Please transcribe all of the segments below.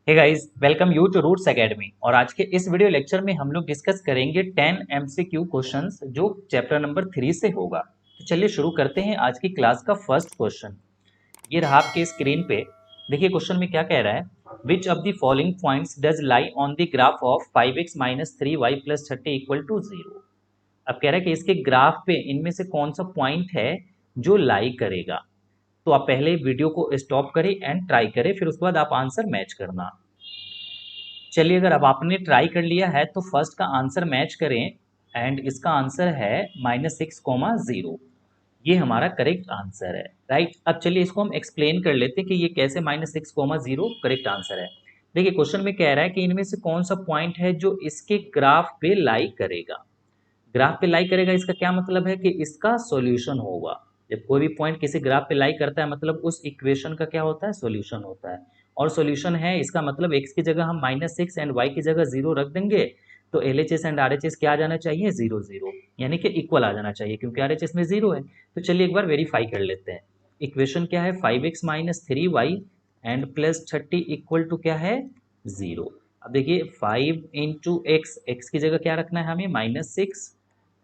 Hey guys, welcome you to Roots Academy. और आज के इस वीडियो लेक्चर में हम लोग डिस्कस करेंगे 10 एमसीक्यू क्वेश्चंस जो चैप्टर नंबर 3 से होगा। तो चलिए शुरू करते हैं आज की क्लास का फर्स्ट क्वेश्चन। ये रहा आपके स्क्रीन पे। देखिए क्वेश्चन में क्या कह रहा है, which of the following points does lie on the graph of 5x minus 3y plus 30 equal to 0। अब कह रहा है कि इसके ग्राफ पे इनमें से कौन सा पॉइंट है जो लाई करेगा। तो आप पहले वीडियो को स्टॉप करें एंड ट्राई करें, फिर उसके बाद आप आंसर मैच करना। चलिए, अगर अब आपने ट्राई कर लिया है तो फर्स्ट का आंसर मैच करें एंड इसका आंसर है -6,0। ये हमारा करेक्ट आंसर है, राइट। अब चलिए इसको हम एक्सप्लेन कर लेते हैं कि ये कैसे -6,0 करेक्ट आंसर है। देखिए क्वेश्चन में कह रहा है कि इनमें से कौन सा पॉइंट है जो इसके ग्राफ पे लाई करेगा। ग्राफ पे लाई करेगा इसका क्या मतलब है कि इसका सॉल्यूशन होगा। जब कोई भी पॉइंट किसी ग्राफ पे लाई करता है मतलब उस इक्वेशन का क्या होता है, सॉल्यूशन होता है। और सॉल्यूशन है इसका मतलब x की जगह हम -6 एंड y की जगह 0 रख देंगे तो LHS एंड RHS क्या आ जाना चाहिए, 0 0, यानी कि इक्वल आ जाना चाहिए क्योंकि RHS में 0 है। तो चलिए एक बार वेरीफाई कर लेते हैं। इक्वेशन क्या है, 5x minus 3y and plus 30 equal to क्या है, 0। अब देखिए 5 इंटू एक्स की जगह क्या रखना है हमें, -6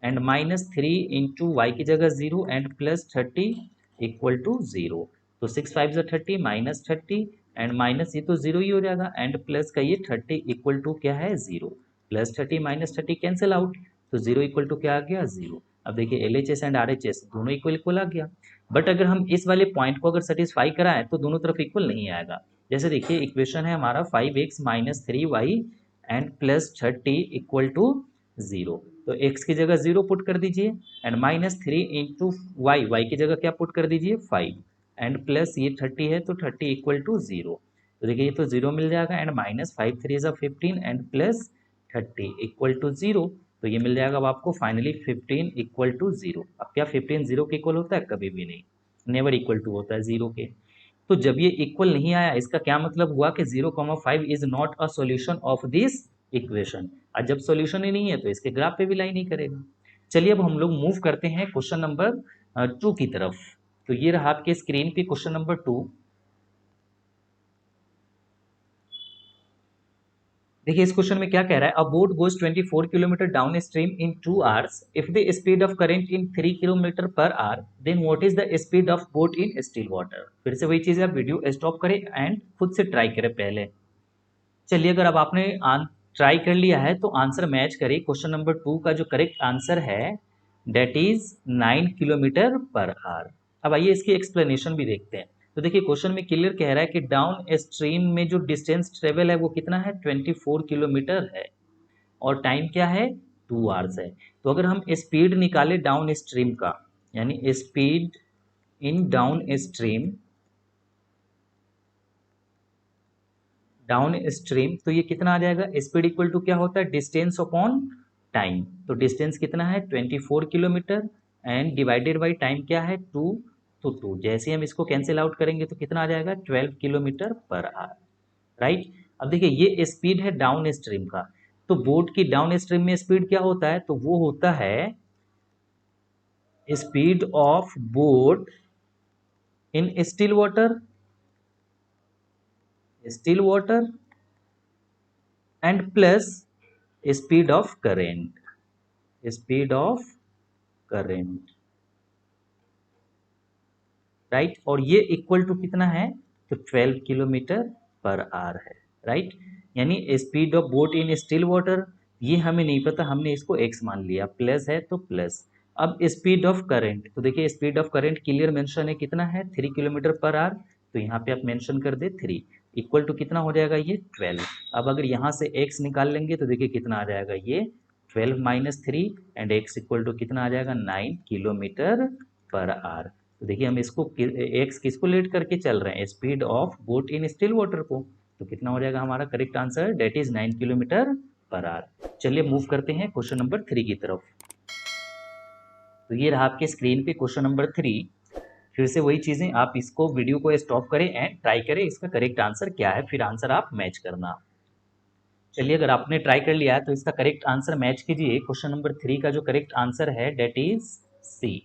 एंड -3 इंटू वाई की जगह 0 एंड प्लस 30 इक्वल टू 0। तो 6 5 जो 30 -30 एंड माइनस ये तो 0 ही हो जाएगा एंड प्लस का ये 30 इक्वल टू क्या है, 0। +30 -30 कैंसिल आउट, तो 0 इक्वल टू क्या आ गया, 0। अब देखिए LHS एंड RHS दोनों इक्वल इक्वल आ गया। बट अगर हम इस वाले पॉइंट को अगर सेटिस्फाई कराएं तो दोनों तरफ इक्वल नहीं आएगा। जैसे देखिए इक्वेशन है हमारा 5x minus 3y and plus 30 equal to 0। तो x की जगह 0 पुट कर दीजिए एंड -3 इंटू वाई की जगह क्या पुट कर दीजिए, 5 एंड प्लस ये 30 है तो 30 इक्वल टू 0। तो देखिए ये तो 0 मिल जाएगा एंड -5 3 ज़ा 15 एंड प्लस 30 इक्वल टू 0। तो ये मिल जाएगा अब आपको फाइनली 15 इक्वल टू 0। अब क्या 15 0 के इक्वल होता है, कभी भी नहीं, नेवर इक्वल टू होता है 0 के। तो जब ये इक्वल नहीं आया इसका क्या मतलब हुआ कि 0,5 is not a solution of this equation. और जब सॉल्यूशन ही नहीं है तो इसके ग्राफ पे भी लाई नहीं करेगा। चलिए अब हम लोग मूव करते हैं क्वेश्चन नंबर 2 की तरफ। तो ये रहा आपके स्क्रीन पे क्वेश्चन नंबर 2। देखिए इस क्वेश्चन में क्या कह रहा है, a boat goes 24 kilometre down stream in 2 hours if the speed of current in 3 kilometre per hour, then what is the speed of boat in still water. फिर से वही चीज है, आप वीडियो स्टॉप करें एंड खुद से ट्राई करें पहले। चलिए अगर अब आपने ट्राई कर लिया है तो आंसर मैच करिए। क्वेश्चन नंबर 2 का जो करेक्ट आंसर है that is 9 kilometre per hour. अब आइए इसकी एक्सप्लेनेशन भी देखते हैं। तो देखिए क्वेश्चन में क्लियर कह रहा है कि डाउन स्ट्रीम में जो डिस्टेंस ट्रेवल है वो कितना है, 24 किलोमीटर है और टाइम क्या है, 2 आवर्स है। तो अगर हम स्पीड निकाले डाउन स्ट्रीम का, यानी स्पीड इन डाउन स्ट्रीम, तो ये कितना आ जाएगा, स्पीड इक्वल टू क्या होता है, डिस्टेंस अपॉन टाइम। तो डिस्टेंस कितना है, 24 kilometre and divided by time क्या है, 2। तो 2 जैसे हम इसको कैंसिल आउट करेंगे तो कितना आ जाएगा, 12 किलोमीटर पर आवर, राइट। अब देखिए ये स्पीड है डाउन स्ट्रीम का। तो बोट की डाउन स्ट्रीम में स्पीड क्या होता है, तो वो होता है speed of boat in still water and plus speed of current, right. और ये इक्वल टू कितना है, तो 12 किलोमीटर पर आवर है, राइट। यानी speed of boat in still water, ये हमें नहीं पता, हमने इसको x मान लिया, प्लस है तो प्लस। अब स्पीड ऑफ करंट, तो देखिए speed of current clear mention है, कितना है, 3 किलोमीटर पर आवर। तो यहाँ पे आप मेंशन कर दे 3 इक्वल टू कितना हो जाएगा, ये 12। अब अगर यहाँ से x निकाल लेंगे तो देखिए कितना आ जाएगा, ये 12 minus 3 and x equal to कितना आ जाएगा, 9 किलोमीटर पर आवर। तो देखिए हम इसको एक्स किसको लेट करके चल रहे हैं, speed of boat in still water को। तो कितना हो जाएगा हमारा correct answer, that is 9 kilometre per hour. चलिए मूव करते हैं क्वेश्चन नंबर 3 की तरफ। तो ये रहा आपके स्क्रीन पे क्वेश्चन नंबर 3। फिर से वही चीजें, आप इसको वीडियो को स्टॉप करें एंड ट्राई करें इसका करेक्ट आंसर क्या है, फिर आंसर आप मैच करना। चलिए अगर आपने ट्राई कर लिया है तो इसका करेक्ट आंसर मैच कीजिए। क्वेश्चन नंबर 3 का जो करेक्ट आंसर है डेट इज सी।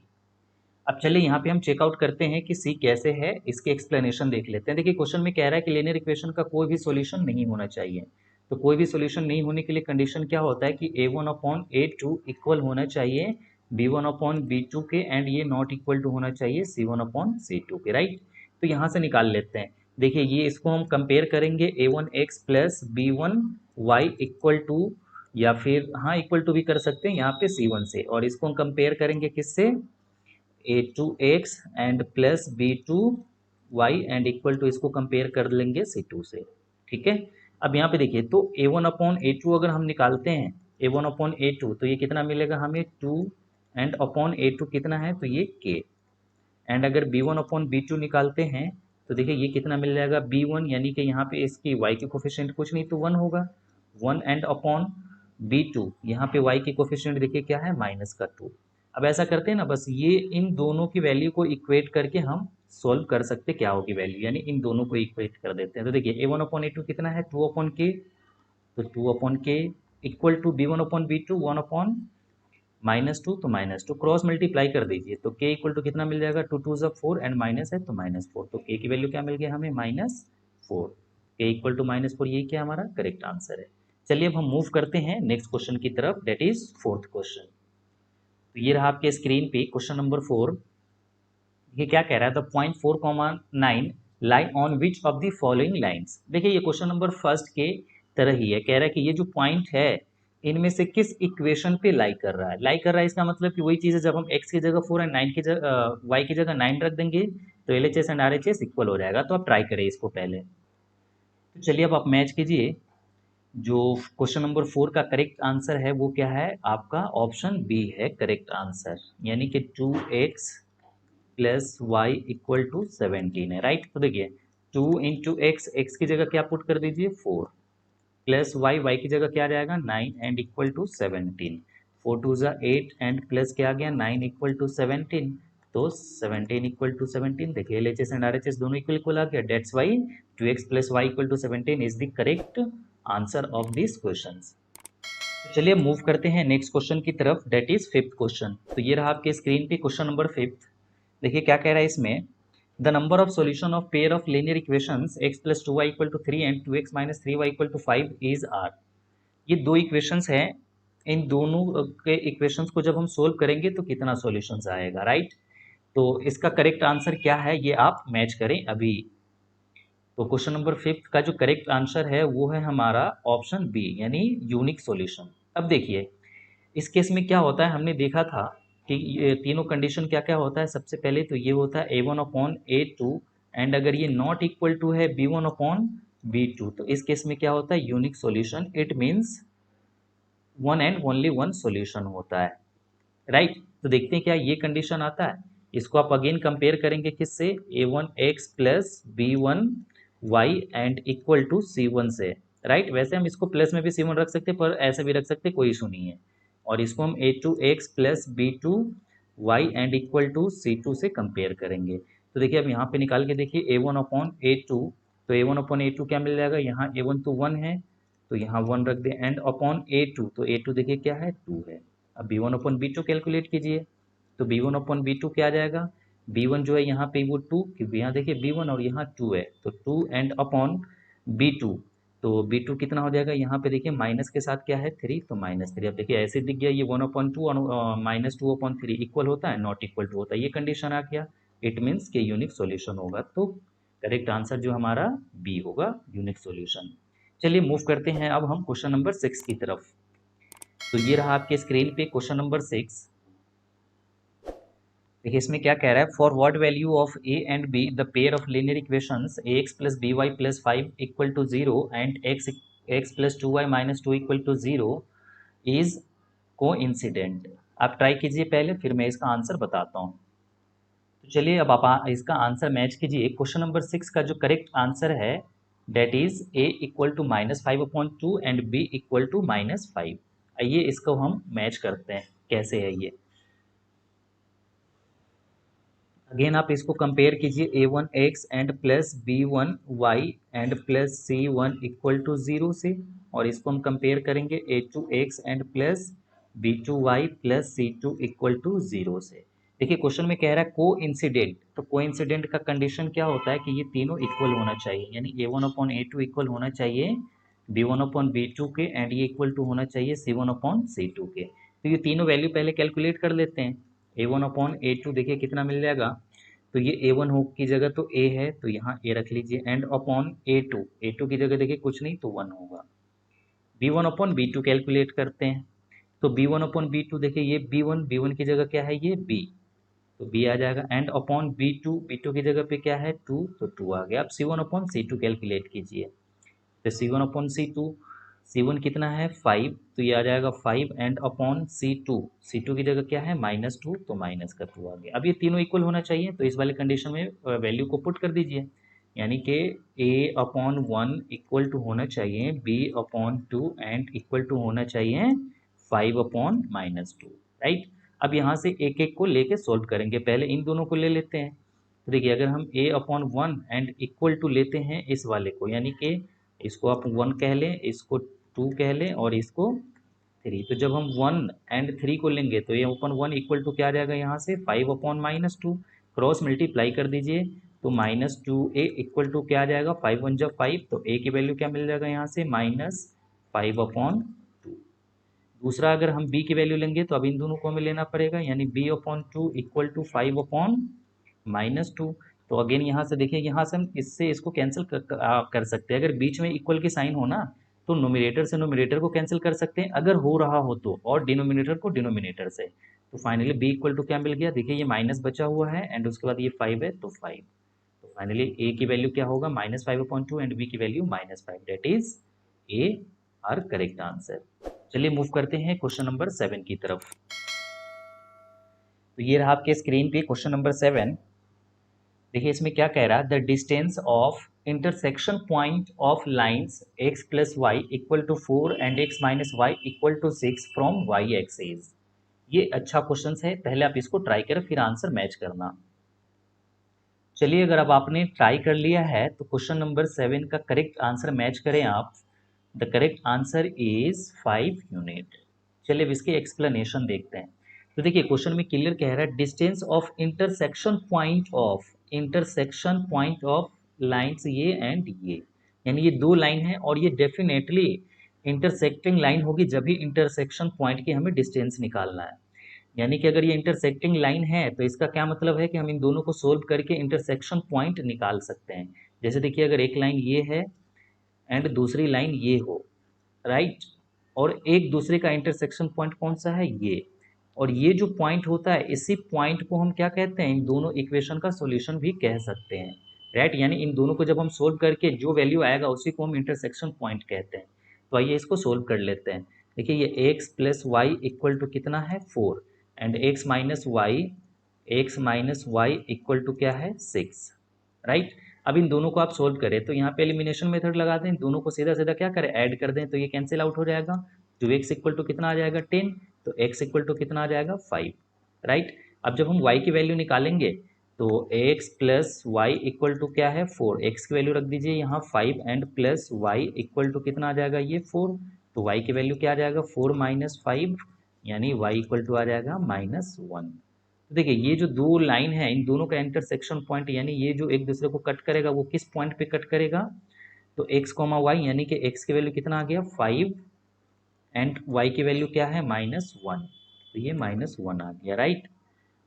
अब चलिए यहाँ पे हम चेकआउट करते हैं कि सी कैसे है, इसके एक्सप्लेनेशन देख लेते हैं। देखिए क्वेश्चन में कह रहा है कि लीनियर इक्वेशन का कोई भी सॉल्यूशन नहीं होना चाहिए। तो कोई भी सॉल्यूशन नहीं होने के लिए कंडीशन क्या होता है कि a1/a2 इक्वल होना चाहिए b1/b2 के, एंड ये नॉट इक्वल टू होना चाहिए c1/c2 के, राइट। तो यहाँ से निकाल लेते हैं। देखिए ये इसको हम कंपेयर करेंगे a1x plus b1y equal to, या फिर हाँ इक्वल टू भी कर सकते हैं यहाँ पे c1 से, और इसको हम कंपेयर करेंगे किससे, a2x and plus b2y and equal to, इसको कंपेयर कर लेंगे c2 से, ठीक है। अब यहाँ पे देखिए तो a1/a2 अगर हम निकालते हैं a1/a2 तो ये कितना मिलेगा हमें 2, एंड अपॉन a2 कितना है तो ये k, एंड अगर b1/b2 निकालते हैं तो देखिए ये कितना मिल जाएगा b1, यानी कि यहाँ पे इसकी y की कोफिशिएंट कुछ नहीं तो 1 होगा, 1 एंड अपॉन b2, यहाँ पे y की कोफिशिएंट देखिए क्या है -2। अब ऐसा करते हैं ना, बस ये इन दोनों की वैल्यू को इक्वेट करके हम सोल्व कर सकते क्या होगी वैल्यू, यानी इन दोनों को इक्वेट कर देते हैं। तो देखिए a1/a2 कितना है 2/k, तो 2/k इक्वल टू b1/b2 1/-2, तो -2 क्रॉस मल्टीप्लाई कर दीजिए, तो k इक्वल टू कितना मिल जाएगा 2 2 4 एंड माइनस है तो -4, तो k की वैल्यू क्या मिल गया हमें -4, k इक्वल टू -4, ये क्या हमारा करेक्ट आंसर है। चलिए अब हम मूव करते हैं नेक्स्ट क्वेश्चन की तरफ, डेट इज फोर्थ क्वेश्चन। तो ये रहा आपके स्क्रीन पे क्वेश्चन नंबर 4। ये क्या कह रहा है, the point 4,9 lie on which of the following lines. देखिए ये क्वेश्चन नंबर फर्स्ट के तरह ही है, कह रहा है कि ये जो पॉइंट है इनमें से किस इक्वेशन पे लाई कर रहा है। लाई कर रहा है इसका मतलब कि वही चीज़ है, जब हम x की जगह 4 एंड 9 की जगह y की जगह 9 रख देंगे तो LHS एंड RHS इक्वल हो जाएगा। तो आप ट्राई करें इसको पहले। तो चलिए अब आप मैच कीजिए, जो क्वेश्चन नंबर 4 का करेक्ट आंसर है वो क्या है, आपका ऑप्शन बी है करेक्ट आंसर, यानी कि 2x plus y equal to 17 है, राइट। तो देखिए 2 इंटू एक्स की जगह क्या पुट कर दीजिए 4, प्लस वाई की जगह क्या आ जाएगा 9 एंड इक्वल टू 17, 4 2 ज़ा 8 एंड प्लस क्या आ गया 9 इक्वल टू 17, तो 17 इक्वल टू 17, देखिए एलएचएस एंड आरएचएस दोनों इक्वल इक्वल आ गया, that's why 2x plus y equal to 17 is the correct answer of this question. चलिए मूव करते हैं नेक्स्ट क्वेश्चन की तरफ, डेट इज फिफ्थ क्वेश्चन। तो ये रहा आपके स्क्रीन पे क्वेश्चन नंबर फिफ्थ। देखिए क्या कह रहा है इसमें, the number of solution of pair of linear equations x plus 2y equal to 3 and 2x minus 3y equal to 5 is are. ये दो इक्वेशंस हैं, इन दोनों के इक्वेशंस को जब हम सोल्व करेंगे तो कितना सॉल्यूशंस आएगा, राइट। तो इसका करेक्ट आंसर क्या है ये आप मैच करें अभी। तो क्वेश्चन नंबर फिफ्थ का जो करेक्ट आंसर है वो है हमारा ऑप्शन बी, यानी यूनिक सॉल्यूशन। अब देखिए इस केस में क्या होता है, हमने देखा था कि ये तीनों कंडीशन क्या क्या होता है। सबसे पहले तो ये होता है a1/a2, एंड अगर ये नॉट इक्वल टू है b1/b2, तो इस केस में क्या होता है unique solution, it means one and only one solution होता है, राइट। तो देखते हैं क्या ये कंडीशन आता है। इसको आप अगेन कंपेयर करेंगे किससे, a1x plus b1y and equal to c1 से, राइट। वैसे हम इसको प्लस में भी c1 रख सकते हैं, पर ऐसे भी रख सकते हैं, कोई इशू नहीं है। और इसको हम a2x plus b2y and equal to c2 से कंपेयर करेंगे। तो देखिए अब यहाँ पे निकाल के देखिए a1/a2, तो a1/a2 क्या मिल जाएगा, यहाँ a1 तो 1 है तो यहाँ 1 रख दें, एंड अपॉन a2, तो a2 देखिए क्या है 2 है। अब b1/b2 कैलकुलेट कीजिए, तो b1/b2 क्या आ जाएगा, b1 जो है यहाँ पे वो 2, क्योंकि यहाँ देखिए b1 और यहाँ 2 है, तो 2 एंड अपॉन b2, तो b2 कितना हो जाएगा, यहाँ पे देखिए माइनस के साथ क्या है 3, तो -3। अब देखिए ऐसे दिख गया ये 1/2 और -2/3 इक्वल होता है, नॉट इक्वल टू होता है, ये कंडीशन आ गया, इट मीन्स के यूनिक सॉल्यूशन होगा। तो करेक्ट आंसर जो हमारा बी होगा, यूनिक सॉल्यूशन। चलिए मूव करते हैं अब हम क्वेश्चन नंबर 6 की तरफ। तो ये रहा आपके स्क्रीन पे क्वेश्चन नंबर 6। देखिए इसमें क्या कह रहा है, for what value of a and b the pair of linear equations ax plus by plus 5 equal to 0 and x plus 2y minus 2 equal to 0 is coincident. आप ट्राई कीजिए पहले, फिर मैं इसका आंसर बताता हूँ। तो चलिए अब आप इसका आंसर मैच कीजिए। क्वेश्चन नंबर 6 का जो करेक्ट आंसर है that is a equal to -5/2 and b equal to -5। आइए इसको हम मैच करते हैं कैसे है ये। अगेन आप इसको कंपेयर कीजिए a1x and plus b1y and plus c1 equal to 0 से, और इसको हम कंपेयर करेंगे a2x and plus b2y plus c2 equal to 0 से। देखिए क्वेश्चन में कह रहा है को इंसिडेंट, तो को इंसिडेंट का कंडीशन क्या होता है कि ये तीनों इक्वल होना चाहिए, यानी A1/A2 इक्वल होना चाहिए B1/B2 के, एंड ये इक्वल टू होना चाहिए C1/C2 के। तो ये तीनों वैल्यू पहले कैलकुलेट कर लेते हैं। A1/A2 देखिए कितना मिल जाएगा, तो ये A1 हो की जगह तो A है, तो यहाँ A रख लीजिए, एंड अपॉन A2 की जगह देखिए कुछ नहीं तो 1 होगा। B1/B2 कैलकुलेट करते हैं, तो B1/B2 देखिए ये B1 की जगह क्या है ये B, तो B आ जाएगा, एंड अपॉन B2 की जगह पे क्या है 2, तो 2 आ गया। अब C1/C2 कैलकुलेट कीजिए, तो C1/C2, C1 कितना है 5, तो ये आ जाएगा 5, एंड अपॉन C2 की जगह क्या है -2, तो माइनस का 2 आ गया। अब ये तीनों इक्वल होना चाहिए, तो इस वाले कंडीशन में वैल्यू को पुट कर दीजिए, यानी कि A/1 इक्वल टू होना चाहिए B/2 एंड इक्वल टू होना चाहिए 5/-2, राइट। अब यहाँ से एक एक को लेके सोल्व करेंगे, पहले इन दोनों को ले लेते हैं। तो देखिए अगर हम A/1 एंड इक्वल टू लेते हैं इस वाले को, यानी कि इसको आप 1 कह लें, इसको 2 कह लें और इसको 3, तो जब हम 1 एंड 3 को लेंगे तो A/1 इक्वल टू क्या आ जाएगा यहाँ से 5/-2, क्रॉस मल्टीप्लाई कर दीजिए, तो -2A इक्वल टू क्या आ जाएगा 5 1 जब 5, तो A की वैल्यू क्या मिल जाएगा यहाँ से -5/2। दूसरा अगर हम B की वैल्यू लेंगे तो अब इन दोनों को हमें लेना पड़ेगा, यानी B/2 इक्वल टू 5/-2। तो अगेन यहाँ से देखिए, यहाँ से हम इससे इसको कैंसिल कर सकते हैं। अगर बीच में इक्वल की साइन हो ना, तो नोमिनेटर से नोमिनेटर को कैंसिल कर सकते हैं अगर हो रहा हो तो, और डिनोमिनेटर को डिनोमिनेटर से। तो फाइनली B इक्वल टू क्या मिल गया, देखिए ये माइनस बचा हुआ है एंड उसके बाद ये 5 है, तो 5। तो फाइनली A की वैल्यू क्या होगा -5/2 एंड B की value -5, that is A our correct answer. चलिए मूव करते हैं क्वेश्चन नंबर 7 की तरफ। तो ये रहा आपके स्क्रीन पे क्वेश्चन नंबर 7। देखिए इसमें क्या कह रहा है, the distance of intersection point of lines x + y equal to 4 and x - y equal to 6 from y axis. ये अच्छा क्वेश्चन है, पहले आप इसको ट्राई करें फिर आंसर मैच करना। चलिए अगर अब आपने ट्राई कर लिया है तो क्वेश्चन नंबर 7 का करेक्ट आंसर मैच करें आप। The correct answer is 5 unit. चलिए अब इसकी एक्सप्लेनेशन देखते हैं। तो देखिए क्वेश्चन में क्लियर कह रहा है distance of intersection point of lines ये एंड ये, यानी ये दो लाइन है और ये डेफिनेटली इंटरसेक्टिंग लाइन होगी, जब भी इंटरसेक्शन पॉइंट की हमें डिस्टेंस निकालना है। यानी कि अगर ये इंटरसेक्टिंग लाइन है तो इसका क्या मतलब है कि हम इन दोनों को सोल्व करके इंटरसेक्शन पॉइंट निकाल सकते हैं। जैसे देखिए अगर एक लाइन ये है एंड दूसरी लाइन ये हो, राइट, और एक दूसरे का इंटरसेक्शन पॉइंट कौन सा है ये, और ये जो पॉइंट होता है इसी पॉइंट को हम क्या कहते हैं, इन दोनों इक्वेशन का सॉल्यूशन भी कह सकते हैं, राइट। यानी इन दोनों को जब हम सोल्व करके जो वैल्यू आएगा उसी को हम इंटरसेक्शन पॉइंट कहते हैं। तो आइए इसको सोल्व कर लेते हैं। देखिए ये x + y इक्वल टू कितना है 4, and x - y equal to क्या है 6, राइट। अब इन दोनों को आप सोल्व करें तो यहाँ पे एलिमिनेशन मेथड लगा दें, दोनों को सीधा सीधा क्या करें ऐड कर दें, तो ये कैंसिल आउट हो जाएगा। 2x इक्वल टू कितना आ जाएगा 10, तो x इक्वल टू कितना आ जाएगा 5, राइट। अब जब हम y की वैल्यू निकालेंगे तो x + y इक्वल टू क्या है 4, x की वैल्यू रख दीजिए यहाँ 5 and plus y equal to कितना आ जाएगा ये 4, तो y की वैल्यू क्या आ जाएगा 4 - 5, यानी y इक्वल टू आ जाएगा -1। तो देखिए ये जो दो लाइन है इन दोनों का इंटरसेक्शन पॉइंट, यानी ये जो एक दूसरे को कट करेगा वो किस पॉइंट पे कट करेगा, तो x, y, यानी कि x की वैल्यू कितना आ गया 5 एंड y की वैल्यू क्या है -1, तो ये -1 आ गया, राइट।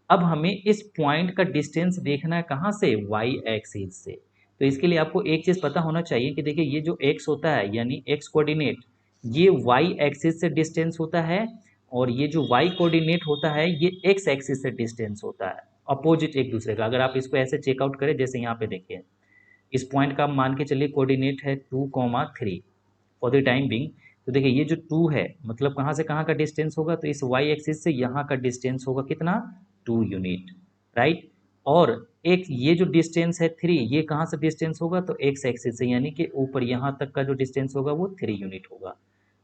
अब हमें इस पॉइंट का डिस्टेंस देखना है कहाँ से, y एक्सिस से। तो इसके लिए आपको एक चीज़ पता होना चाहिए कि देखिए ये जो x होता है यानी x कोऑर्डिनेट, ये y एक्सिस से डिस्टेंस होता है, और ये जो y कोऑर्डिनेट होता है ये x एक्सिस से डिस्टेंस होता है, अपोजिट एक दूसरे का। अगर आप इसको ऐसे चेकआउट करें, जैसे यहाँ पे देखिए इस पॉइंट का मान के चलिए कोऑर्डिनेट है 2,3 फॉर द टाइम बिंग। तो देखिए ये जो 2 है मतलब कहाँ से कहाँ का डिस्टेंस होगा, तो इस y एक्सिस से यहाँ का डिस्टेंस होगा कितना 2 यूनिट, राइट। और एक ये जो डिस्टेंस है 3, ये कहाँ से डिस्टेंस होगा, तो x एक्सिस से, यानी कि ऊपर यहाँ तक का जो डिस्टेंस होगा वो 3 यूनिट होगा।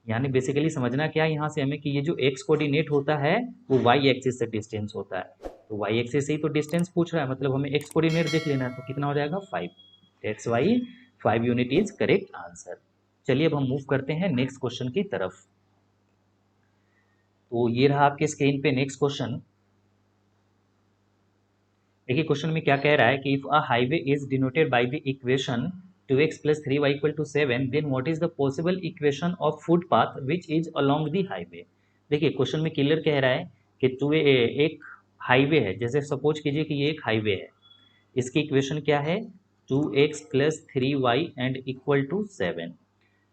यानी बेसिकली समझना क्या है यहाँ से हमें कि ये जो x कोऑर्डिनेट होता है वो y एक्सिस से डिस्टेंस होता है, तो y एक्सिस से ही तो डिस्टेंस पूछ रहा है, मतलब हमें x कोऑर्डिनेट देख लेना है, तो कितना हो जाएगा 5, that's why 5 unit is correct answer. चलिए अब हम मूव करते हैं नेक्स्ट क्वेश्चन की तरफ। तो ये रहा आपके स्क्रीन पे नेक्स्ट क्वेश्चन। देखिए क्वेश्चन में क्या कह रहा है कि if a highway is denoted by the equation 2x + 3y = 7 then what is the possible equation of footpath which is along the highway. देखिए क्वेश्चन में क्लियर कह रहा है कि एक हाईवे है, जैसे सपोज कीजिए कि ये एक हाईवे है, इसकी इक्वेशन क्या है 2x + 3y and equal to 7।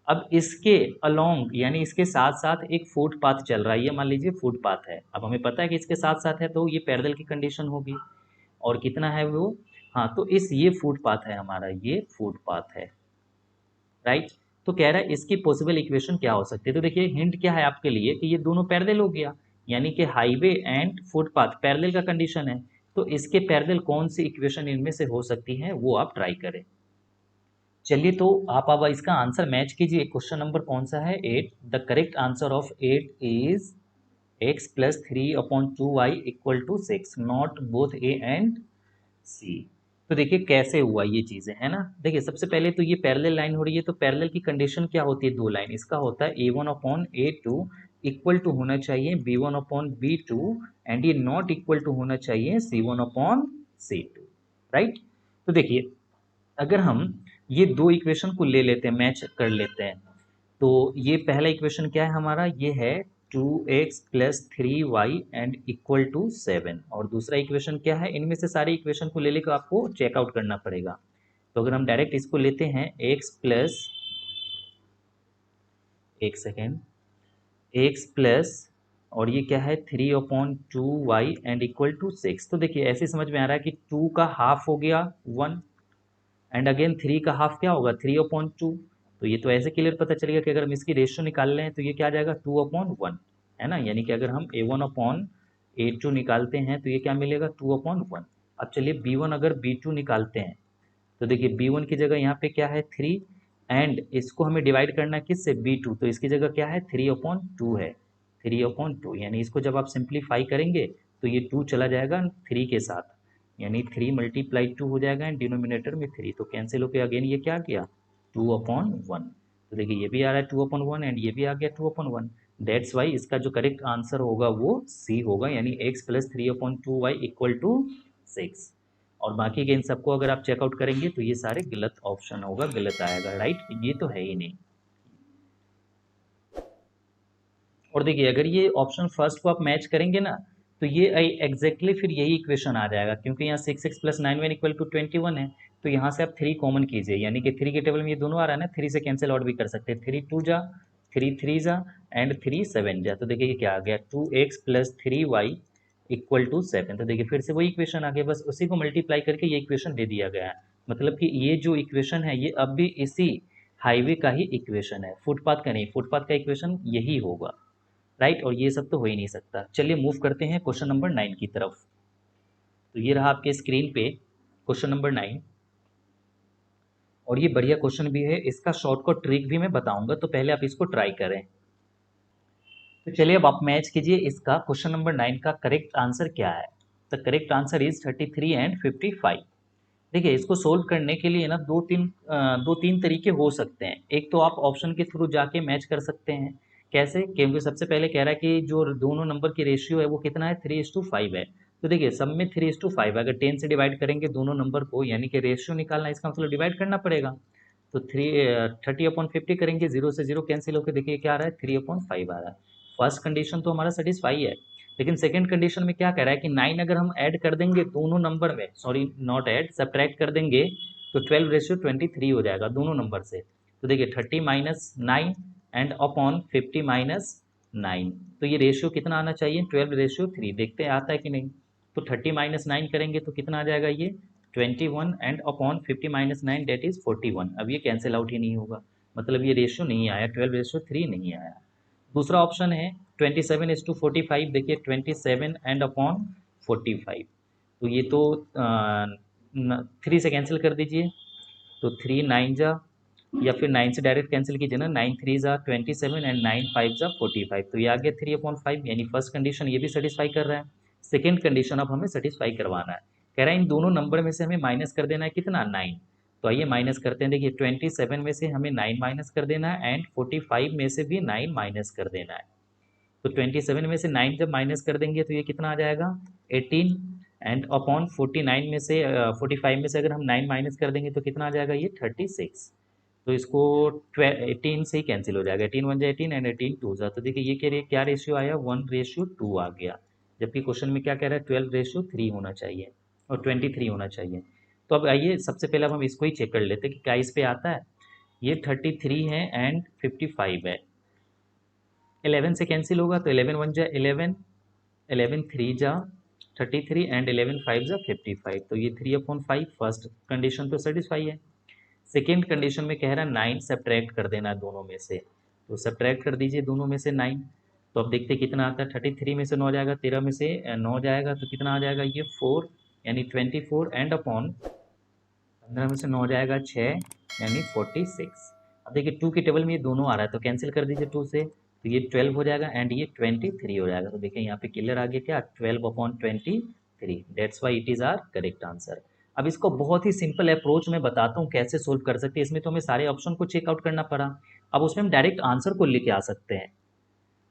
अब इसके अलोंग यानी इसके साथ साथ एक फुटपाथ चल रहा है, ये मान लीजिए फुटपाथ है। अब हमें पता है कि इसके साथ साथ है तो ये पैरेलल की कंडीशन होगी। और कितना है वो, हाँ तो ये फुटपाथ है हमारा, ये फुटपाथ है, राइट। तो कह रहा है इसकी पॉसिबल इक्वेशन क्या हो सकती है। तो देखिए हिंट क्या है आपके लिए कि ये दोनों पैरेलल हो गया, यानी कि हाईवे एंड फुटपाथ पैरेलल का कंडीशन है। तो इसके पैरेलल कौन सी इक्वेशन इनमें से हो सकती है वो आप ट्राई करें। चलिए तो आप अब इसका आंसर मैच कीजिए। क्वेश्चन नंबर कौन सा है 8। The correct answer of 8 is x + 3/2y = 6, not both A and C. तो देखिए कैसे हुआ ये चीजें, है ना। देखिए सबसे पहले तो ये पैरेलल लाइन हो रही है, तो पैरेलल की कंडीशन क्या होती है, दो लाइन, इसका होता है a1/a2 इक्वल टू होना चाहिए b1/b2 एंड ये नॉट इक्वल टू होना चाहिए c1/c2, राइट। तो देखिए अगर हम ये दो इक्वेशन को ले लेते हैं, मैच कर लेते हैं, तो ये पहला इक्वेशन क्या है हमारा, ये है 2x + 3y and equal to 7। और दूसरा इक्वेशन क्या है, इनमें से सारे इक्वेशन को ले लेकर आपको चेकआउट करना पड़ेगा। तो अगर हम डायरेक्ट इसको लेते हैं x प्लस, एक सेकेंड, x प्लस और ये क्या है 3/2y एंड इक्वल टू 6। तो देखिए ऐसे समझ में आ रहा है कि 2 का हाफ हो गया 1 एंड अगेन 3 का हाफ क्या होगा 3/2। तो ये तो ऐसे क्लियर पता चलेगा कि अगर हम इसकी रेशियो निकाल लें तो ये क्या आ जाएगा 2/1, है ना। यानी कि अगर हम a1/a2 निकालते हैं तो ये क्या मिलेगा 2/1। अब चलिए b1 अगर b2 निकालते हैं तो देखिए b1 की जगह यहाँ पे क्या है 3 एंड इसको हमें डिवाइड करना है किससे b2, तो इसकी जगह क्या है 3/2 है, 3/2। यानी इसको जब आप सिंप्लीफाई करेंगे तो ये 2 चला जाएगा 3 के साथ, यानी 3 × 2 हो जाएगा एंड डिनोमिनेटर में 3, तो कैंसिल होकर अगेन ये क्या गया 2/1। तो देखिए ये भी आ रहा है 2/1 एंड ये भी आ गया 2/1। दैट्स वाई इसका जो करेक्ट आंसर होगा वो सी होगा, यानी x + 3/2y = 6। और बाकी के इन सबको अगर आप चेकआउट करेंगे तो ये सारे गलत ऑप्शन होगा, गलत आएगा, राइट, ये तो है ही नहीं। और देखिए अगर ये ऑप्शन फर्स्ट को आप मैच करेंगे ना तो ये एग्जैक्टली फिर यही इक्वेशन आ जाएगा, क्योंकि यहाँ 6x + 9y = 21 है। तो यहाँ से आप 3 कॉमन कीजिए, यानी कि 3 के टेबल में ये दोनों आ रहा है ना, 3 से कैंसिल आउट भी कर सकते हैं, 3 2 जा, 3 3 जा एंड 3 7 जा। तो देखिए ये क्या आ गया 2x + 3y = 7। तो देखिए फिर से वही इक्वेशन आ गया, बस उसी को मल्टीप्लाई करके ये इक्वेशन दे दिया गया है। मतलब कि ये जो इक्वेशन है ये अब भी इसी हाईवे का ही इक्वेशन है, फुटपाथ का नहीं, फुटपाथ का इक्वेशन यही होगा, राइट। और ये सब तो हो ही नहीं सकता। चलिए मूव करते हैं क्वेश्चन नंबर 9 की तरफ। तो ये रहा आपके स्क्रीन पे क्वेश्चन नंबर 9, और ये बढ़िया क्वेश्चन भी है, इसका शॉर्टकट ट्रिक भी मैं बताऊंगा, तो पहले आप इसको ट्राई करें। तो चलिए अब आप मैच कीजिए इसका क्वेश्चन नंबर 9 का करेक्ट आंसर क्या है। The correct answer is 33 and 55। देखिए इसको सोल्व करने के लिए ना दो तीन तरीके हो सकते हैं। एक तो आप ऑप्शन के थ्रू जाके मैच कर सकते हैं। कैसे, क्योंकि सबसे पहले कह रहा है कि जो दोनों नंबर की रेशियो है वो कितना है 3:5 है। तो देखिए सब में 3:5 है, अगर 10 से डिवाइड करेंगे दोनों नंबर को, यानी कि रेशियो निकालना है, इसका मतलब डिवाइड करना पड़ेगा। तो 30/50 करेंगे, 0 से 0 कैंसिल होकर देखिए क्या आ रहा है 3/5 आ रहा है। फर्स्ट कंडीशन तो हमारा सेटिस्फाई है, लेकिन सेकंड कंडीशन में क्या कह रहा है कि 9 अगर हम ऐड कर देंगे दोनों नंबर में, सॉरी नॉट ऐड, सब्ट्रैक्ट कर देंगे तो 12:23 हो जाएगा दोनों नंबर से। तो देखिए 30 - 9 एंड अपॉन 50 - 9, तो ये रेशियो कितना आना चाहिए 12:3। देखते हैं आता है कि नहीं। तो 30 - 9 करेंगे तो कितना आ जाएगा ये 21 एंड अपॉन 50 - 9 डेट इज 41। अब ये कैंसिल आउट ही नहीं होगा, मतलब ये रेशियो नहीं आया, 12:3 नहीं आया। दूसरा ऑप्शन है 27:45। देखिए 27 एंड अपॉन 45, तो ये तो 3 से कैंसिल कर दीजिए, तो 3 9 जा, या फिर 9 से डायरेक्ट कैंसिल कीजिए ना, 9 3 जा 27 एंड 9 5 जा 45। तो ये आ गया 3/5, यानी फर्स्ट कंडीशन ये भी सेटिस्फाई कर रहा है। सेकेंड कंडीशन अब हमें सेटिस्फाई करवाना है, कह रहा है इन दोनों नंबर में से हमें माइनस कर देना है कितना 9। तो आइए माइनस करते हैं। देखिए 27 में से हमें 9 माइनस कर देना है एंड 45 में से भी 9 माइनस कर देना है। तो 27 में से 9 जब माइनस कर देंगे तो ये कितना आ जाएगा 18 एंड अपॉन 49 में से 45 में से अगर हम 9 माइनस कर देंगे तो कितना आ जाएगा ये 36। तो इसको 18 से ही कैंसिल हो जाएगा, 18 वन जा 18 एंड 18 टू जा, तो देखिए ये क्या रेशियो आया 1:2 आ गया, जबकि क्वेश्चन में क्या कह रहा है 12:3 होना चाहिए और 23 होना चाहिए। तो अब आइए सबसे पहले अब हम इसको ही चेक कर लेते हैं कि क्या इस पे आता है। ये 33 है एंड 55 है, 11 से कैंसिल होगा तो 11 वन जा 11, 11 थ्री जा 33 एंड 11 फाइव जा 55, तो ये 3/5 फर्स्ट कंडीशन तो सेटिस्फाई है। सेकेंड कंडीशन में कह रहा है 9 सब्ट्रैक्ट कर देना है दोनों में से, तो सब्ट्रैक्ट कर दीजिए दोनों में से 9। तो अब देखते कितना आता है, 33 में से 9 जाएगा, 13 में से 9 जाएगा तो कितना आ जाएगा ये 4 यानी 24 एंड अपॉन 15 में से 9 जाएगा 6 यानी 46। अब देखिए 2 की टेबल में ये दोनों आ रहा है तो कैंसिल कर दीजिए 2 से, तो ये 12 हो जाएगा एंड ये 23 हो जाएगा। तो देखिए यहाँ पे क्लियर आ गया क्या 12/23, that's why it is our correct answer. अब इसको बहुत ही सिंपल अप्रोच में बताता हूँ कैसे सोल्व कर सकते हैं। इसमें तो हमें सारे ऑप्शन को चेकआउट करना पड़ा, अब उसमें हम डायरेक्ट आंसर को लेके आ सकते हैं।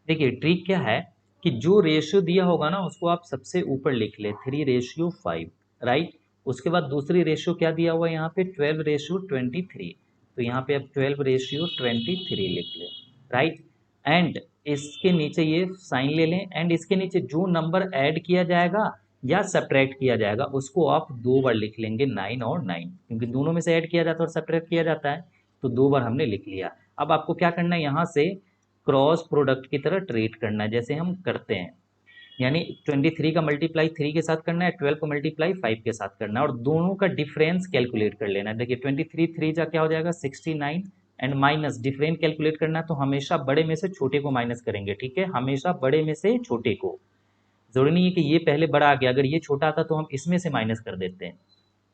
देखिए ट्रिक क्या है कि जो रेशियो दिया होगा ना उसको आप सबसे ऊपर लिख ले 3:5, राइट। उसके बाद दूसरी रेशियो क्या दिया हुआ है यहाँ पे 12:23, तो यहाँ पे आप 12:23 लिख ले, राइट। एंड इसके नीचे ये साइन ले लें एंड इसके नीचे जो नंबर ऐड किया जाएगा या सब्ट्रैक्ट किया जाएगा उसको आप 2 बार लिख लेंगे 9 और 9, क्योंकि दोनों में से ऐड किया जाता है और सब्ट्रैक्ट किया जाता है, तो 2 बार हमने लिख लिया। अब आपको क्या करना है यहाँ से क्रॉस प्रोडक्ट की तरह ट्रीट करना है जैसे हम करते हैं, यानी 23 का मल्टीप्लाई 3 के साथ करना है, 12 का मल्टीप्लाई 5 के साथ करना है और दोनों का डिफरेंस कैलकुलेट कर लेना है। देखिए 23 3 जा क्या हो जाएगा 69 एंड माइनस डिफरेंस कैलकुलेट करना है तो हमेशा बड़े में से छोटे को माइनस करेंगे, ठीक है, हमेशा बड़े में से छोटे को। जरूरी नहीं है कि ये पहले बड़ा आ गया, अगर ये छोटा आता तो हम इसमें से माइनस कर देते हैं।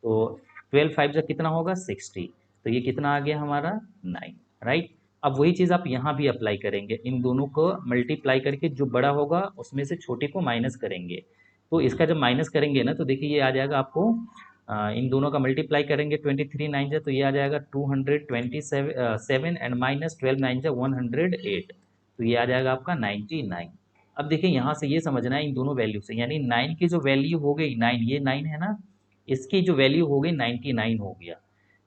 तो 12 5 जा कितना होगा 60, तो ये कितना आ गया हमारा 9, राइट। अब वही चीज़ आप यहाँ भी अप्लाई करेंगे, इन दोनों को मल्टीप्लाई करके जो बड़ा होगा उसमें से छोटे को माइनस करेंगे। तो इसका जब माइनस करेंगे ना तो देखिए ये आ जाएगा आपको इन दोनों का मल्टीप्लाई करेंगे 23 9 जा तो ये आ जाएगा 227 एंड माइनस 12 9 जा 108, तो ये आ जाएगा आपका 99। अब देखिए यहाँ से ये समझना है इन दोनों वैल्यू से, यानी 9 की जो वैल्यू हो गई 9, ये 9 है ना, इसकी जो वैल्यू हो गई 99 हो गया,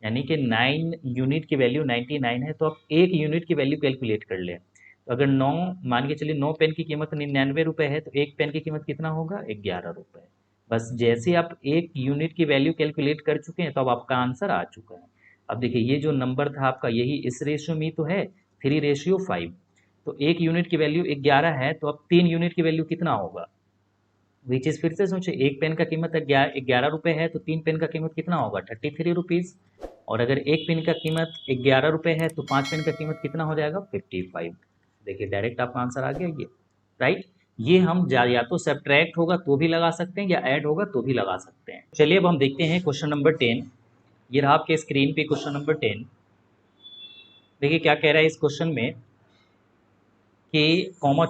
यानी कि 9 यूनिट की वैल्यू 99 है। तो आप 1 यूनिट की वैल्यू कैलकुलेट कर लें, तो अगर 9 मान के चलिए 9 पेन की कीमत 99 रुपये है तो 1 पेन की कीमत कितना होगा 11 रुपये। बस जैसे आप 1 यूनिट की वैल्यू कैलकुलेट कर चुके हैं तो अब आपका आंसर आ चुका है। अब देखिए ये जो नंबर था आपका यही इस रेशियो में तो है 3:5, तो 1 यूनिट की वैल्यू 11 है तो अब 3 यूनिट की वैल्यू कितना होगा, वही चीज़ फिर से सोचे, एक पेन का कीमत 11 रुपये है तो 3 पेन का कीमत कितना होगा 33 रुपीज़, और अगर एक पेन का कीमत 11 रुपये है तो 5 पेन का कीमत कितना हो जाएगा 55। देखिए डायरेक्ट आपका आंसर आ गया ये, राइट। ये हम या तो सब्ट्रैक्ट होगा तो भी लगा सकते हैं या ऐड होगा तो भी लगा सकते हैं। चलिए अब हम देखते हैं क्वेश्चन नंबर 10। ये रहा आपके स्क्रीन पे क्वेश्चन नंबर 10। देखिए क्या कह रहा है इस क्वेश्चन में k,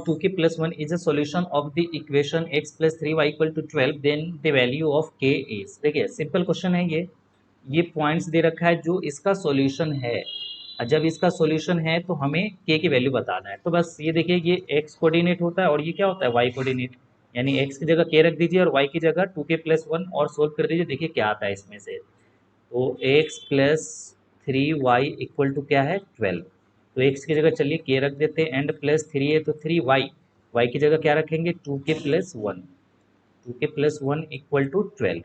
2k plus 1 is a solution of the equation x plus 3y equal to 12, then the value of k is। देखिए सिंपल क्वेश्चन है ये पॉइंट्स दे रखा है जो इसका सॉल्यूशन है, और जब इसका सॉल्यूशन है तो हमें k की वैल्यू बताना है। तो बस ये देखिए ये x कोऑर्डिनेट होता है और ये क्या होता है y कोऑर्डिनेट, यानी x की जगह k रख दीजिए और y की जगह 2k plus 1 और सोल्व कर दीजिए, देखिए क्या आता है इसमें से। तो x plus 3y equal to क्या है 12, तो x की जगह चलिए k रख देते हैं एंड प्लस 3 है तो 3y, y की जगह क्या रखेंगे 2k plus 1, 2k plus 1 equal to 12,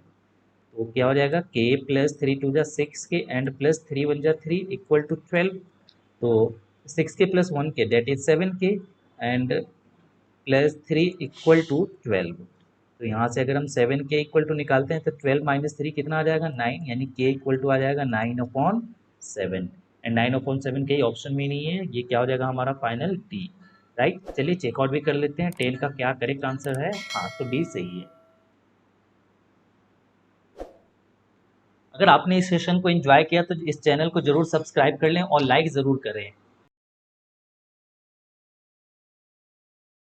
तो क्या हो जाएगा k प्लस 3 2 जा 6 के एंड प्लस 3 1 जा 3 इक्वल टू 12, तो 6k plus 1k that is 7k and plus 3 equal to 12। तो यहाँ से अगर हम 7k इक्वल टू निकालते हैं तो 12 माइनस 3 कितना आ जाएगा 9, यानी k इक्वल टू आ जाएगा 9/7 एंड 9/7 के ऑप्शन में नहीं है, ये क्या हो जाएगा हमारा फाइनल डी, राइट। चलिए चेकआउट भी कर लेते हैं 10 का क्या करेक्ट आंसर है। हाँ तो डी सही है। अगर आपने इस सेशन को एंजॉय किया तो इस चैनल को जरूर सब्सक्राइब कर लें और लाइक ज़रूर करें।